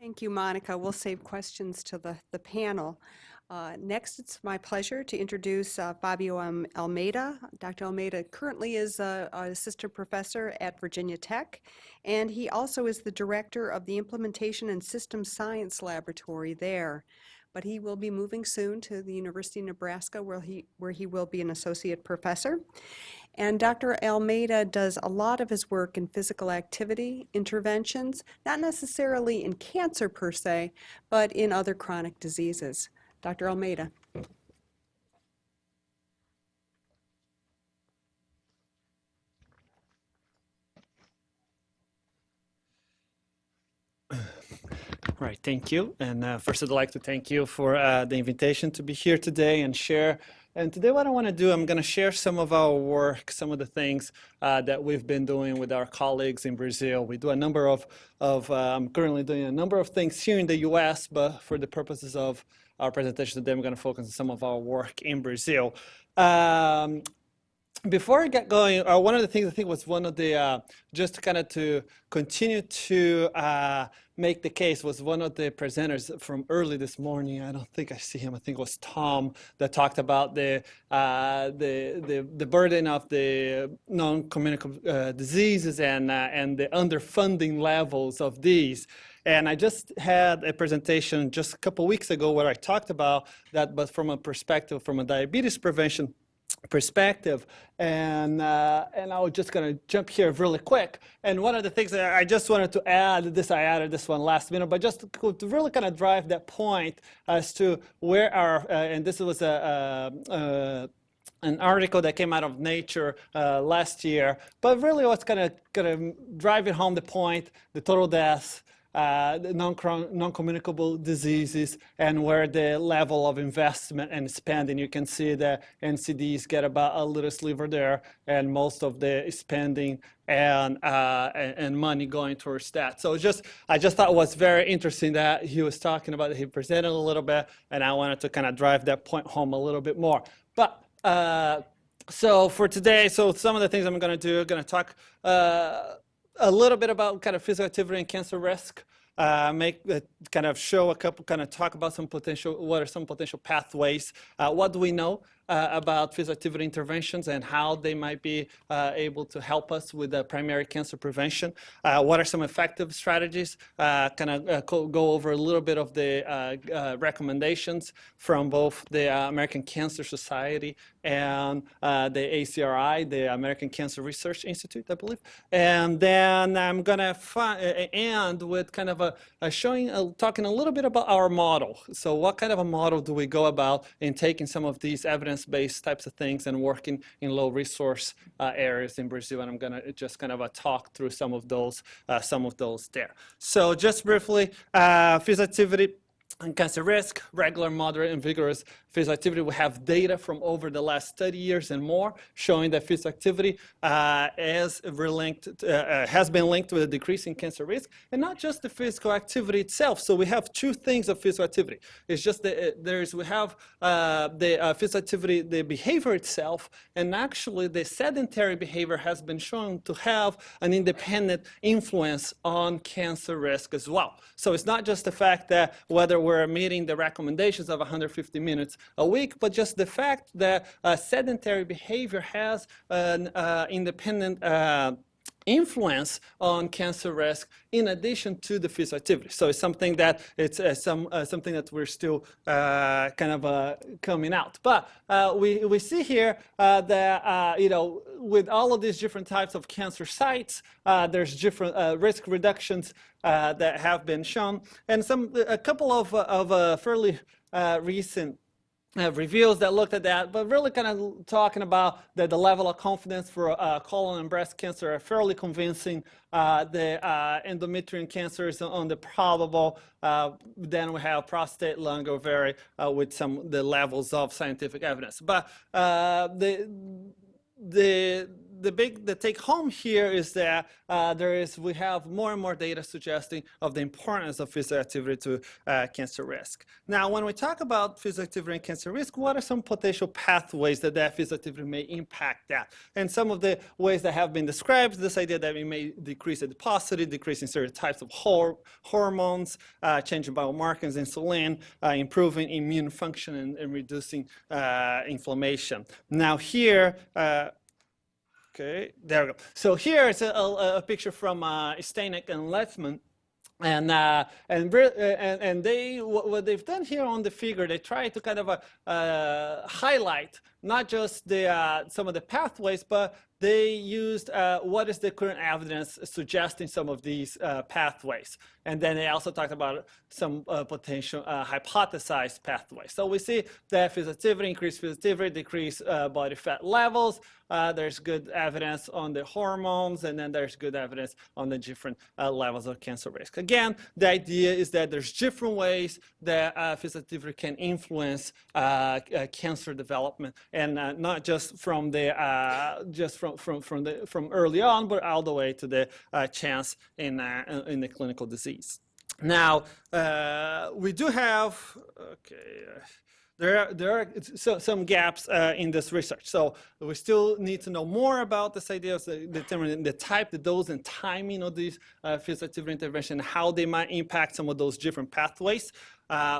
Thank you, Monica. We'll save questions to the panel. Next, it's my pleasure to introduce Fabio Almeida. Dr. Almeida currently is an assistant professor at Virginia Tech, and he also is the director of the Implementation and Systems Science Laboratory there. But he will be moving soon to the University of Nebraska, where he will be an associate professor. And Dr. Almeida does a lot of his work in physical activity interventions, not necessarily in cancer per se, but in other chronic diseases. Dr. Almeida. Right, thank you. And first I'd like to thank you for the invitation to be here today and share. And today what I want to do, I'm going to share some of our work, some of the things that we've been doing with our colleagues in Brazil. We do a number I'm currently doing a number of things here in the US, but for the purposes of our presentation today, I'm going to focus on some of our work in Brazil. Before I get going, one of the things I think was one of the, just kind of to continue to make the case, was one of the presenters from early this morning. I don't think I see him. I think it was Tom that talked about the burden of the non-communicable diseases and the underfunding levels of these. And I just had a presentation just a couple weeks ago where I talked about that, but from a perspective, from a diabetes prevention perspective, and I was just going to jump here really quick. And one of the things that I just wanted to add, I added this one last minute, but just to really kind of drive that point as to where our, and this was an article that came out of Nature last year, but really what's going to drive it home the point, the total deaths, the non-communicable diseases, and where the level of investment and spending. You can see the NCDs get about a little sliver there, and most of the spending and money going towards that. So I just thought it was very interesting that he was talking about it. He presented a little bit, and I wanted to kind of drive that point home a little bit more. But so for today, so some of the things I'm going to do, I'm going to talk a little bit about kind of physical activity and cancer risk, kind of show a couple, kind of talk about what are some potential pathways, what do we know about physical activity interventions and how they might be able to help us with primary cancer prevention, what are some effective strategies, kind of go over a little bit of the recommendations from both the American Cancer Society and the ACRI, the American Cancer Research Institute, I believe. And then I'm going to end with kind of talking a little bit about our model. So what kind of a model do we go about in taking some of these evidence-based types of things and working in low resource areas in Brazil? And I'm going to just kind of talk through some of those there. So just briefly, physical activity and cancer risk, regular, moderate, and vigorous physical activity. We have data from over the last 30 years and more showing that physical activity has been linked with a decrease in cancer risk, and not just the physical activity itself. So we have two things of physical activity. It's just that we have the physical activity, the behavior itself, and actually the sedentary behavior has been shown to have an independent influence on cancer risk as well. So it's not just the fact that whether we're meeting the recommendations of 150 minutes a week, but just the fact that sedentary behavior has an independent influence on cancer risk in addition to the physical activity. So it's something that something that we're still kind of coming out. But we see here that with all of these different types of cancer sites, there's different risk reductions that have been shown, and a couple of fairly recent reviews that looked at that, but really kind of talking about that the level of confidence for colon and breast cancer are fairly convincing. The endometrial cancer is on the probable. Then we have prostate, lung, ovary with the levels of scientific evidence. But the take home here is that we have more and more data suggesting of the importance of physical activity to cancer risk. Now, when we talk about physical activity and cancer risk, what are some potential pathways that physical activity may impact that? And some of the ways that have been described, this idea that it may decrease adiposity, decreasing certain types of hormones, changing biomarkers, insulin, improving immune function, and reducing inflammation. Now here, okay, there we go. So here is a picture from Stanek and Lethman. And what they've done here on the figure, they try to kind of highlight not just some of the pathways, but they used what is the current evidence suggesting some of these pathways. And then they also talked about some potential hypothesized pathways. So we see that physical activity, increased physical activity, decreased body fat levels. There's good evidence on the hormones, and then there's good evidence on the different levels of cancer risk. Again, the idea is that there's different ways that physical activity can influence cancer development, and not just from the from early on, but all the way to the chance in the clinical disease. Now, we do have, okay, there are some gaps in this research. So we still need to know more about this idea of determining the type, the dose, and timing of these physical activity intervention, how they might impact some of those different pathways.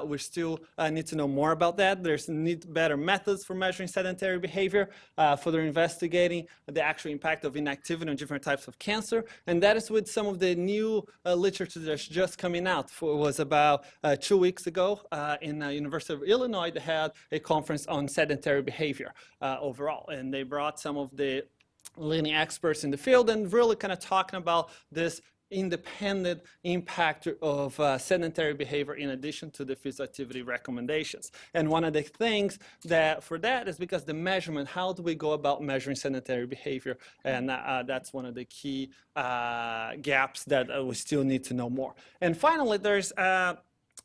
We still need to know more about that. There's better methods for measuring sedentary behavior, further investigating the actual impact of inactivity on different types of cancer. And that is with some of the new literature that's just coming out. It was about 2 weeks ago in the University of Illinois. They had a conference on sedentary behavior overall. And they brought some of the leading experts in the field and really kind of talking about this independent impact of sedentary behavior in addition to the physical activity recommendations. And one of the things for that is because the measurement, how do we go about measuring sedentary behavior? And that's one of the key gaps that we still need to know more. And finally, there's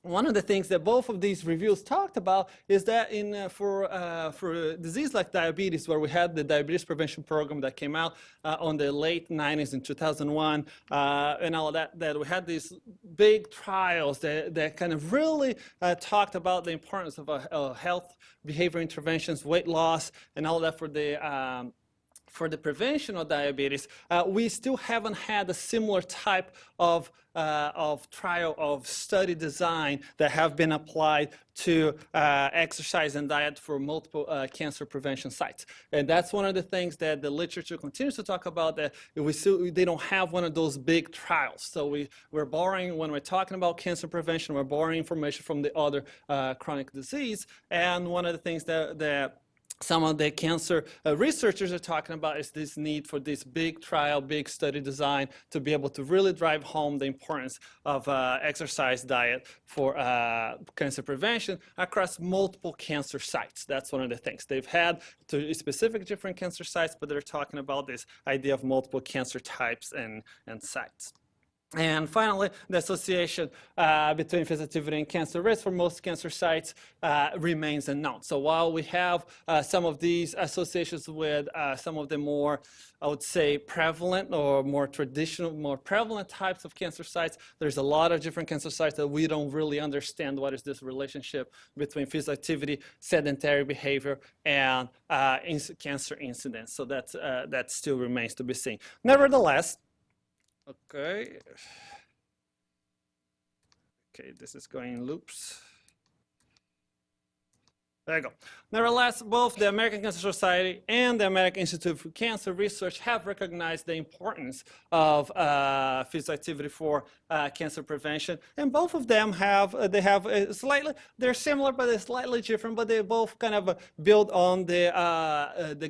one of the things that both of these reviews talked about is that for a disease like diabetes, where we had the diabetes prevention program that came out on the late 90s in 2001, and all of that we had these big trials that kind of really talked about the importance of health behavior interventions, weight loss, and all of that for the prevention of diabetes. We still haven't had a similar type of trial of study design that have been applied to exercise and diet for multiple cancer prevention sites. And that's one of the things that the literature continues to talk about, that they don't have one of those big trials. So we're borrowing, when we're talking about cancer prevention, we're borrowing information from the other chronic disease. And one of the things that some of the cancer researchers are talking about is this need for this big trial, big study design to be able to really drive home the importance of exercise diet for cancer prevention across multiple cancer sites. That's one of the things. They've had to specific different cancer sites, but they're talking about this idea of multiple cancer types and sites. And finally, the association between physical activity and cancer risk for most cancer sites remains unknown. So while we have some of these associations with some of the more, I would say, prevalent or more traditional, more prevalent types of cancer sites, there's a lot of different cancer sites that we don't really understand what is this relationship between physical activity, sedentary behavior, and cancer incidence. So that still remains to be seen. Nevertheless, okay, this is going in loops. There you go. Nevertheless, both the American Cancer Society and the American Institute for Cancer Research have recognized the importance of physical activity for cancer prevention, and both of them they're similar, but they're slightly different. But they both kind of build on the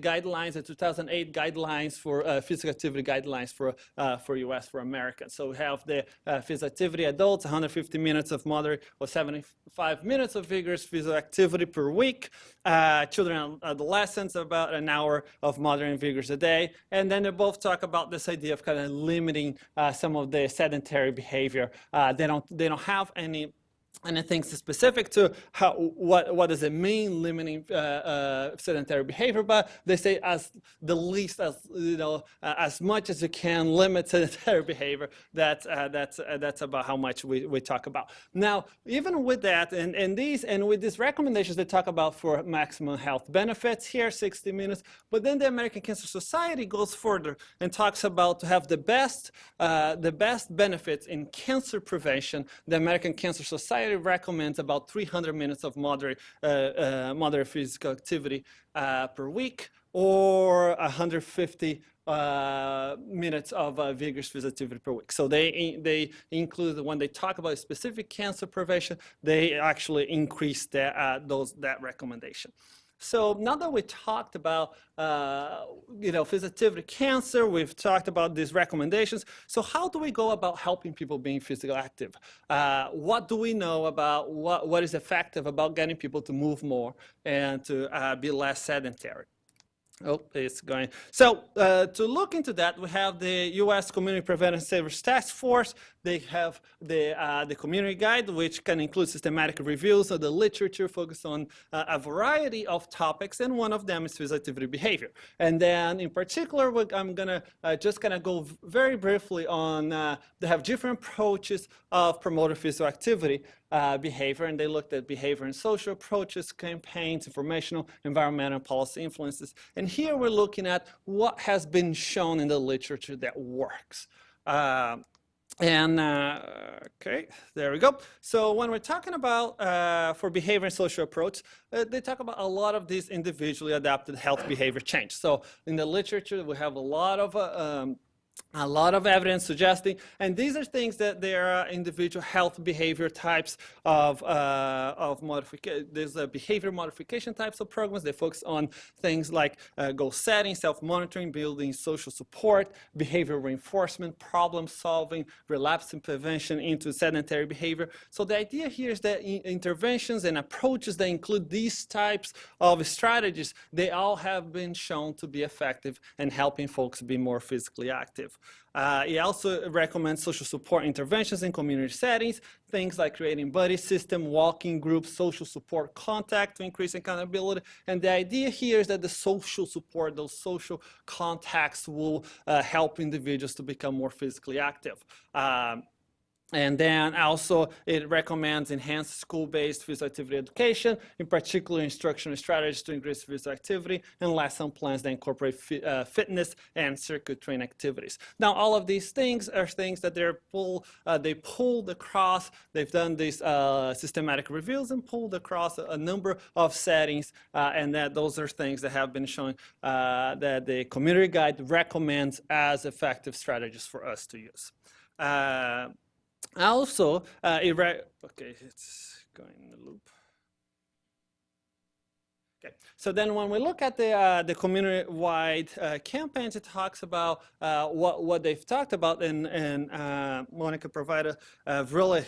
guidelines, the 2008 guidelines for physical activity guidelines for U.S. for Americans. So we have the physical activity adults, 150 minutes of moderate or 75 minutes of vigorous physical activity per week. Children and adolescents, about an hour of moderate and vigorous a day. And then they both talk about this idea of kind of limiting some of the sedentary behavior. They don't have any and I think it's specific to what does it mean limiting sedentary behavior, but they say as the least, as as much as you can limit sedentary behavior. That's about how much we talk about. Now, even with that, and with these recommendations, they talk about for maximum health benefits here, 60 minutes. But then the American Cancer Society goes further and talks about to have the best benefits in cancer prevention. The American Cancer Society recommends about 300 minutes of moderate physical activity per week, or 150 minutes of vigorous physical activity per week. So they include, when they talk about specific cancer prevention, they actually increase that recommendation. So now that we talked about physical activity, cancer, we've talked about these recommendations. So how do we go about helping people being physically active? What do we know about what is effective about getting people to move more and to be less sedentary? Oh, it's going. So to look into that, we have the U.S. Community Preventive Savers Task Force. They have the community guide, which can include systematic reviews of the literature focused on a variety of topics, and one of them is physical activity behavior. And then in particular, I'm going to just kind of go very briefly on, they have different approaches of promoting physical activity behavior, and they looked at behavior and social approaches, campaigns, informational, environmental, policy influences. And here we're looking at what has been shown in the literature that works. Okay, there we go. So when we're talking about for behavior and social approach, they talk about a lot of these individually adapted health behavior change. So in the literature, we have a lot of evidence suggesting, and these are things that there are individual health behavior types of modification. There's behavior modification types of programs. They focus on things like goal setting, self-monitoring, building social support, behavior reinforcement, problem solving, relapse and prevention into sedentary behavior. So the idea here is that interventions and approaches that include these types of strategies, they all have been shown to be effective in helping folks be more physically active. He also recommends social support interventions in community settings, things like creating buddy system, walking groups, social support contact to increase accountability. And the idea here is that the social support, those social contacts will help individuals to become more physically active. And then also it recommends enhanced school-based physical activity education, in particular instructional strategies to increase physical activity, and lesson plans that incorporate fitness and circuit training activities. Now, all of these things are things that they pulled across. They've done these systematic reviews and pulled across a number of settings, and that those are things that have been shown that the community guide recommends as effective strategies for us to use. Also, okay, it's going in the loop. Okay, so then when we look at the community-wide campaigns, it talks about what they've talked about, and Monica provided a really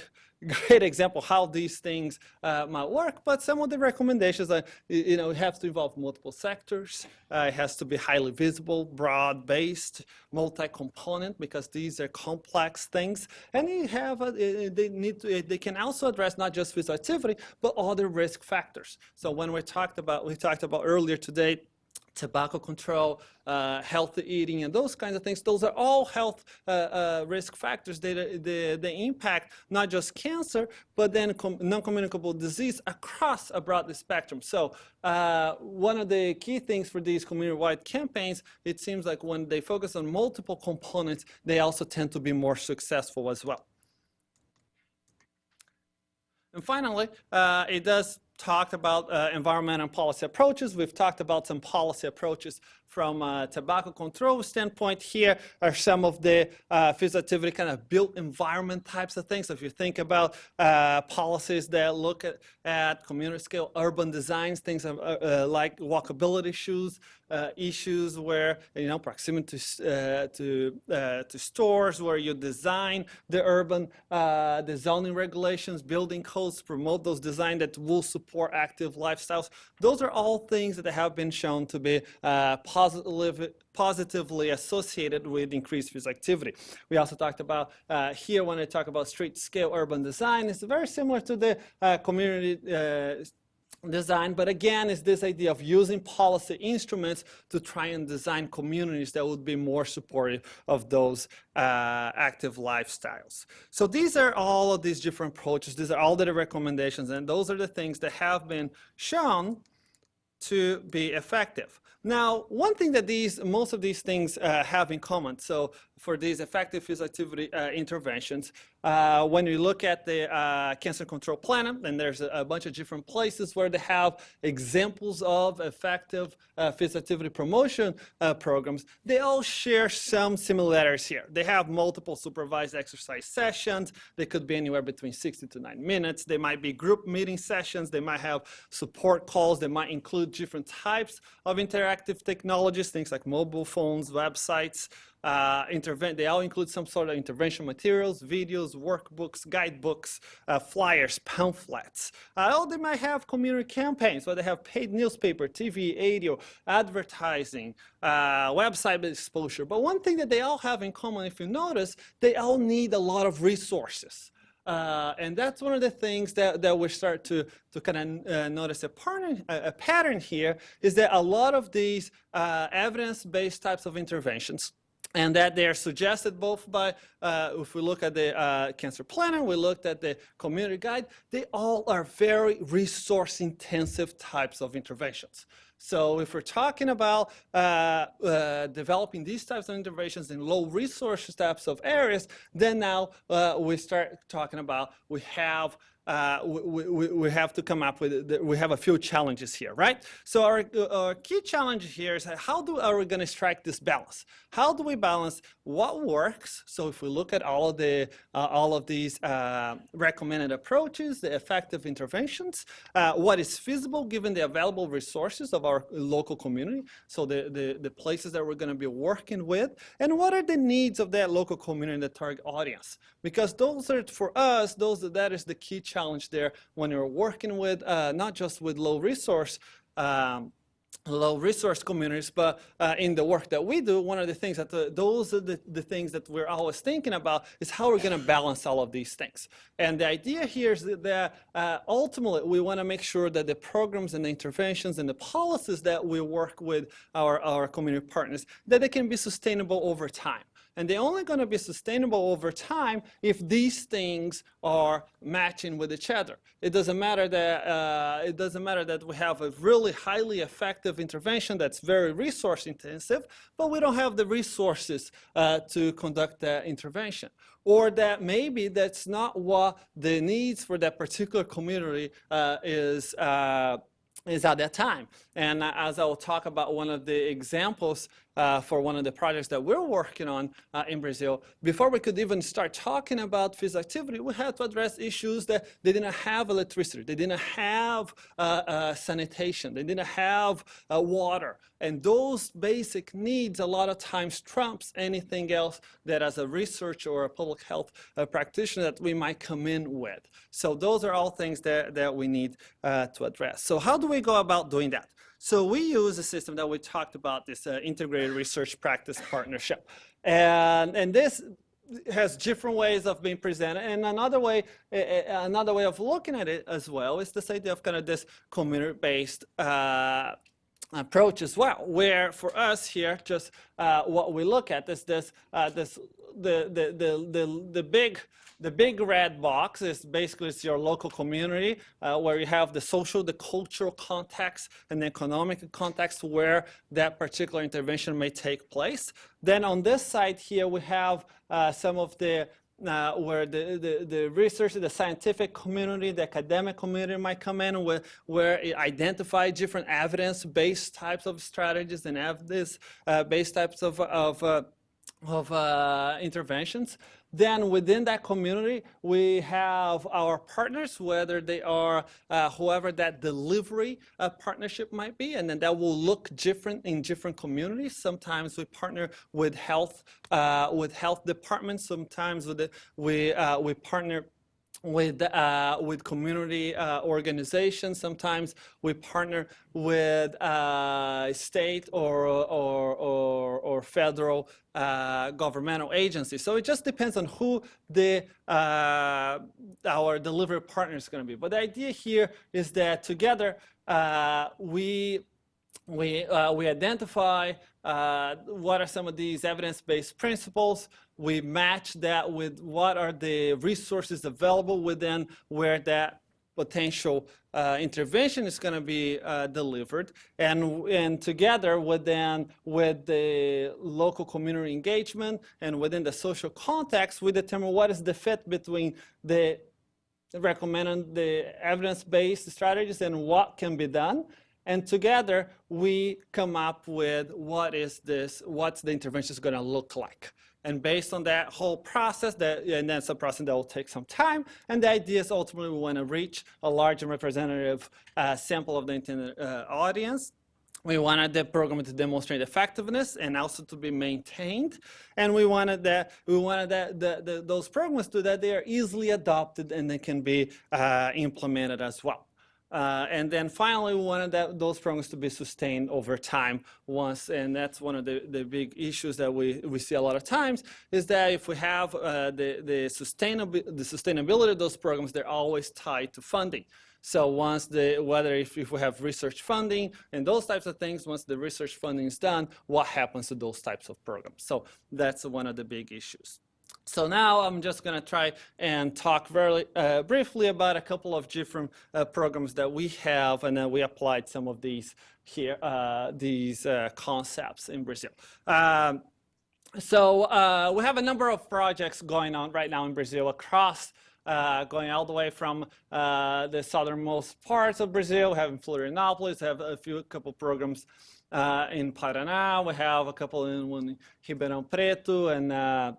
great example how these things might work. But some of the recommendations are, it has to involve multiple sectors. It has to be highly visible, broad-based, multi-component, because these are complex things. And you have they can also address not just physical activity, but other risk factors. So when we talked about earlier today, tobacco control, healthy eating, and those kinds of things. Those are all health risk factors. They impact not just cancer, but then non-communicable disease across a broad spectrum. So one of the key things for these community-wide campaigns, it seems like when they focus on multiple components, they also tend to be more successful as well. And finally, it does talk about environmental and policy approaches. We've talked about some policy approaches from a tobacco control standpoint. Here are some of the physical activity kind of built environment types of things. So if you think about policies that look at community scale urban designs, things like walkability issues where, proximity to stores, where you design the urban, the zoning regulations, building codes, promote those designs that will support active lifestyles. Those are all things that have been shown to be positively associated with increased physical activity. We also talked about here when I talk about street-scale urban design, it's very similar to the community design, but again, it's this idea of using policy instruments to try and design communities that would be more supportive of those active lifestyles. So these are all of these different approaches. These are all the recommendations, and those are the things that have been shown to be effective. Now, one thing that most of these things have in common, so for these effective physical activity interventions, when you look at the cancer control plan, and there's a bunch of different places where they have examples of effective physical activity promotion programs, they all share some similarities here. They have multiple supervised exercise sessions. They could be anywhere between 60 to 90 minutes. They might be group meeting sessions. They might have support calls. They might include different types of interactive technologies, things like mobile phones, websites. They all include some sort of intervention materials, videos, workbooks, guidebooks, flyers, pamphlets. They might have community campaigns where they have paid newspaper, TV, radio, advertising, website exposure. But one thing that they all have in common, if you notice, they all need a lot of resources. And that's one of the things that we start to kind of notice a pattern here, is that a lot of these evidence-based types of interventions, and that they are suggested both by, if we look at the cancer planner, we looked at the community guide, they all are very resource-intensive types of interventions. So if we're talking about developing these types of interventions in low resource types of areas, then now we start talking about we have to come up with, we have a few challenges here, right? So our key challenge here is how are we going to strike this balance? How do we balance what works? So if we look at all of these recommended approaches, the effective interventions, what is feasible given the available resources of our local community, so the places that we're going to be working with, and what are the needs of that local community, the target audience? Because those are, for us, that is the key challenge there when you're working with not just with low resource communities, but in the work that we do, one of the things that those are the things that we're always thinking about is how we're going to balance all of these things. And the idea here is that ultimately we want to make sure that the programs and the interventions and the policies that we work with our community partners, that they can be sustainable over time. And they're only going to be sustainable over time if these things are matching with each other. It doesn't matter that we have a really highly effective intervention that's very resource intensive, but we don't have the resources to conduct that intervention. Or that maybe that's not what the needs for that particular community is at that time. And as I will talk about one of the examples for one of the projects that we're working on in Brazil, before we could even start talking about physical activity, we had to address issues that they didn't have electricity, they didn't have sanitation, they didn't have water. And those basic needs a lot of times trumps anything else that as a researcher or a public health practitioner that we might come in with. So those are all things that we need to address. So how do we go about doing that? So we use a system that we talked about, this integrated research practice partnership. And this has different ways of being presented. And another way of looking at it as well is this idea of kind of this community-based approach as well, where for us here, just what we look at is the big red box is basically it's your local community where you have the social, the cultural context, and the economic context where that particular intervention may take place. Then on this side here, we have some of the where the research, the scientific community, the academic community might come in, where it identifies different evidence-based types of strategies and evidence-based types of interventions. Then within that community, we have our partners, whether they are whoever that delivery partnership might be, and then that will look different in different communities. Sometimes we partner with health departments. Sometimes we partner with community organizations. Sometimes we partner with state or federal governmental agencies. So it just depends on who our delivery partner is going to be. But the idea here is that together we identify what are some of these evidence-based principles. We match that with what are the resources available within where that potential intervention is going to be delivered, and together with the local community engagement and within the social context, we determine what is the fit between the recommended the evidence-based strategies and what can be done. And together, we come up with what's the intervention is going to look like. And based on that whole process, and that's a process that will take some time, and the idea is ultimately we want to reach a large and representative sample of the intended audience. We wanted the program to demonstrate effectiveness and also to be maintained, and we wanted those programs to that they are easily adopted and they can be implemented as well. And then finally, we wanted those programs to be sustained over time and that's one of the big issues that we see a lot of times, is that if we have the sustainability of those programs, they're always tied to funding. So if we have research funding and those types of things, once the research funding is done, what happens to those types of programs? So that's one of the big issues. So now I'm just going to try and talk very briefly about a couple of different programs that we have, and then we applied some of these here, these concepts in Brazil. So we have a number of projects going on right now in Brazil across, going all the way from the southernmost parts of Brazil. We have in Florianópolis, we have a couple programs in Paraná. We have a couple in Ribeirão Preto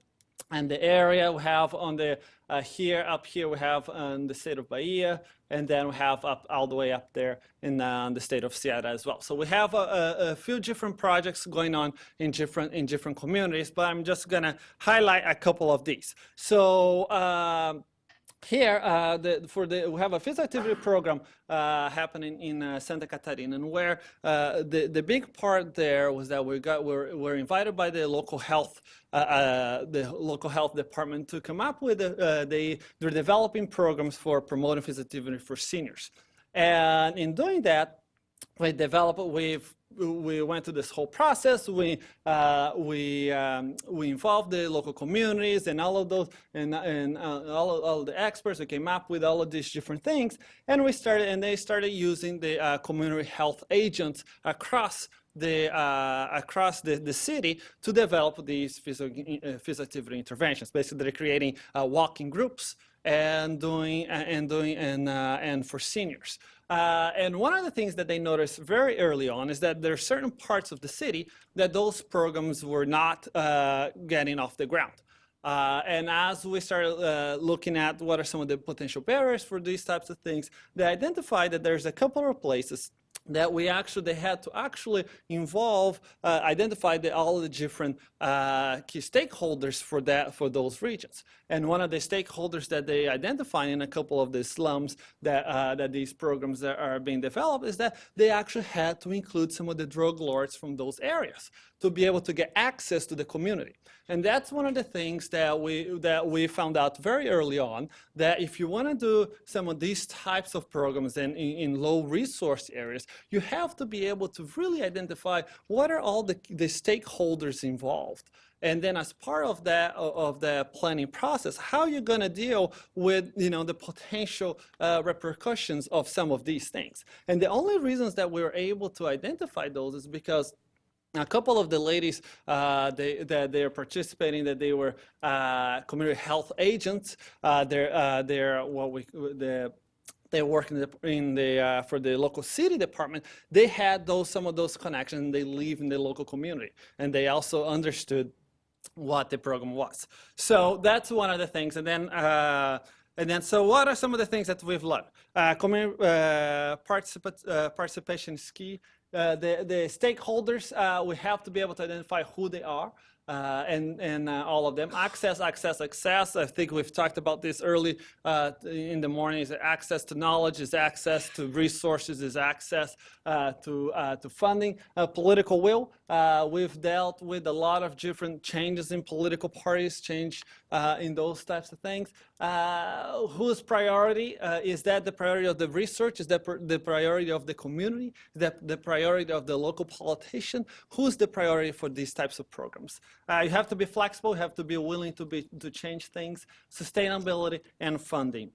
and the area we have on the up here we have in the state of Bahia, and then we have all the way up there in the state of Ceará as well. So we have a few different projects going on in different communities, but I'm just gonna highlight a couple of these. So here, we have a physical activity program happening in Santa Catarina, and where the big part there was that we're invited by the local health department to come up with they're developing programs for promoting physical activity for seniors, and in doing that, we went through this whole process. We involved the local communities and all of those, and all of the experts. We came up with all of these different things, and they started using the community health agents across the city to develop these physical activity interventions. Basically, they're creating walking groups and for seniors. And one of the things that they noticed very early on is that there are certain parts of the city that those programs were not getting off the ground. And as we started looking at what are some of the potential barriers for these types of things, they identified that there's a couple of places that they had to actually identify all of the different key stakeholders for those regions. And one of the stakeholders that they identified in a couple of the slums that these programs are being developed is that they actually had to include some of the drug lords from those areas to be able to get access to the community. And that's one of the things that we found out very early on, that if you want to do some of these types of programs in low resource areas, you have to be able to really identify what are all the stakeholders involved. And then as part of the planning process, how are you going to deal with the potential repercussions of some of these things? And the only reasons that we were able to identify those is because a couple of the ladies they're participating, that they were community health agents. They're working for the local city department. They had some of those connections, and they live in the local community, and they also understood what the program was. So that's one of the things. And then, so what are some of the things that we've learned? Community participation is key. The stakeholders, we have to be able to identify who they are. and all of them. Access. I think we've talked about this early in the morning. Is access to knowledge, is access to resources, is access to funding. Political will. We've dealt with a lot of different changes in political parties, change in those types of things. Whose priority? Is that the priority of the research? Is that the priority of the community? Is that the priority of the local politician? Who's the priority for these types of programs? You have to be flexible, you have to be willing to change things, sustainability and funding.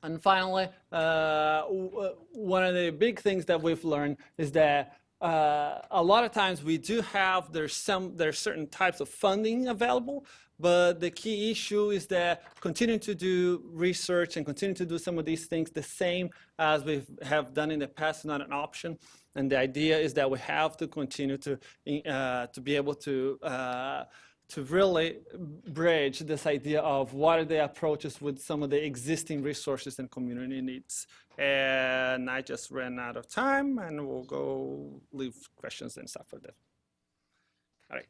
And finally, one of the big things that we've learned is that a lot of times we do have, there's certain types of funding available, but the key issue is that continuing to do research and continue to do some of these things the same as we have done in the past is not an option. And the idea is that we have to continue to be able to really bridge this idea of what are the approaches with some of the existing resources and community needs. And I just ran out of time, and we'll go leave questions and stuff for that. All right.